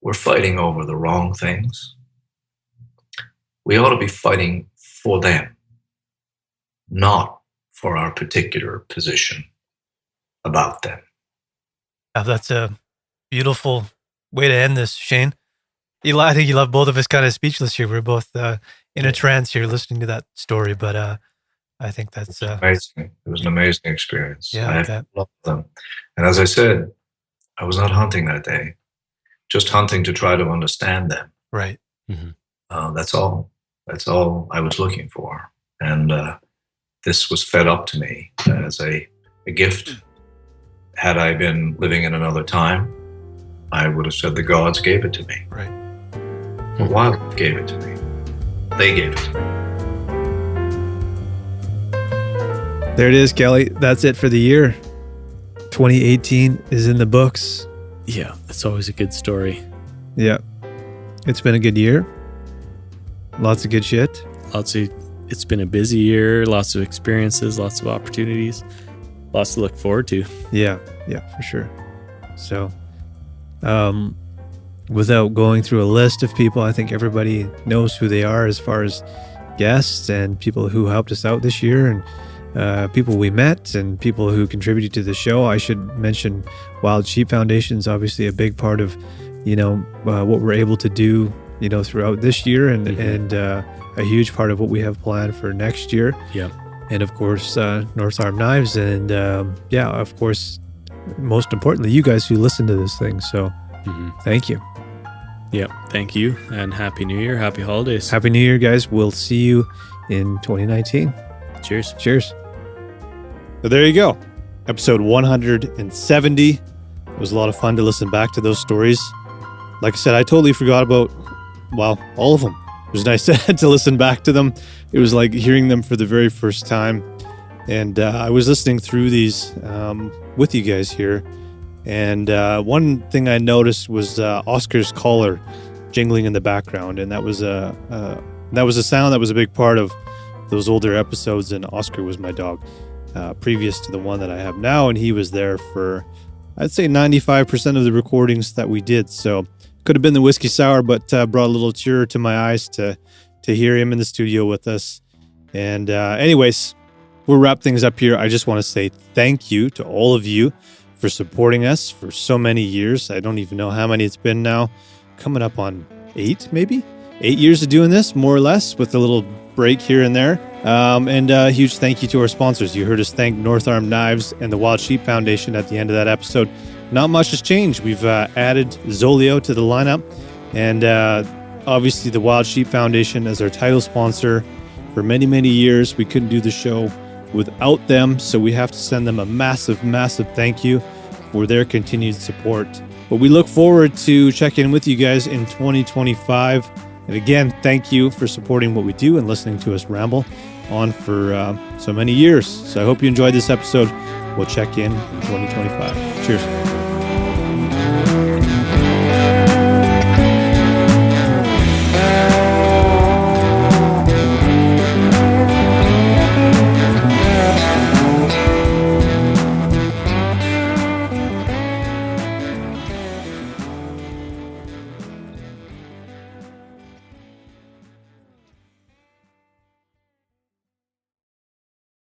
we're fighting over the wrong things. We ought to be fighting for them, not for our particular position about them. That's a beautiful way to end this, Shane. I think you left both of us kind of speechless here. We're both in a trance here listening to that story, but I think that's amazing. It was an amazing experience. Yeah, I loved them. And as I said, I was not hunting that day, just hunting to try to understand them. Right. Mm-hmm. That's all. That's all I was looking for. And this was fed up to me as a gift. Had I been living in another time, I would have said the gods gave it to me. Right. But wildlife gave it to me. They gave it to me. There it is, Kelly. That's it for the year. 2018 is in the books. Yeah, it's always a good story. Yeah. It's been a good year. Lots of good shit. It's been a busy year, lots of experiences, lots of opportunities, lots to look forward to. Yeah, for sure. So, without going through a list of people, I think everybody knows who they are as far as guests and people who helped us out this year, and people we met and people who contributed to the show. I should mention Wild Sheep Foundation is obviously a big part of, what we're able to do, throughout this year and a huge part of what we have planned for next year. Yeah. And of course, North Arm Knives and of course, most importantly, you guys who listen to this thing. So thank you. Yeah. Thank you. And Happy New Year. Happy holidays. Happy New Year, guys. We'll see you in 2019. Cheers. Cheers. So there you go. Episode 170. It was a lot of fun to listen back to those stories. Like I said, I totally forgot about, all of them. It was nice to listen back to them. It was like hearing them for the very first time. And I was listening through these with you guys here. And one thing I noticed was Oscar's collar jingling in the background. And that was a sound that was a big part of those older episodes. And Oscar was my dog previous to the one that I have now. And he was there for, I'd say, 95% of the recordings that we did. So could have been the whiskey sour, but brought a little tear to my eyes to hear him in the studio with us. And anyways, we'll wrap things up here. I just want to say thank you to all of you for supporting us for so many years. I don't even know how many it's been now. Coming up on 8 years of doing this, more or less, with a little break here and there. And a huge thank you to our sponsors. You heard us thank North Arm Knives and the Wild Sheep Foundation at the end of that episode. Not much has changed. We've added Zolio to the lineup, and obviously the Wild Sheep Foundation as our title sponsor for many, many years. We couldn't do the show without them, so we have to send them a massive, massive thank you for their continued support. But we look forward to checking in with you guys in 2025. And again, thank you for supporting what we do and listening to us ramble on for so many years. So I hope you enjoyed this episode. We'll check in 2025. Cheers.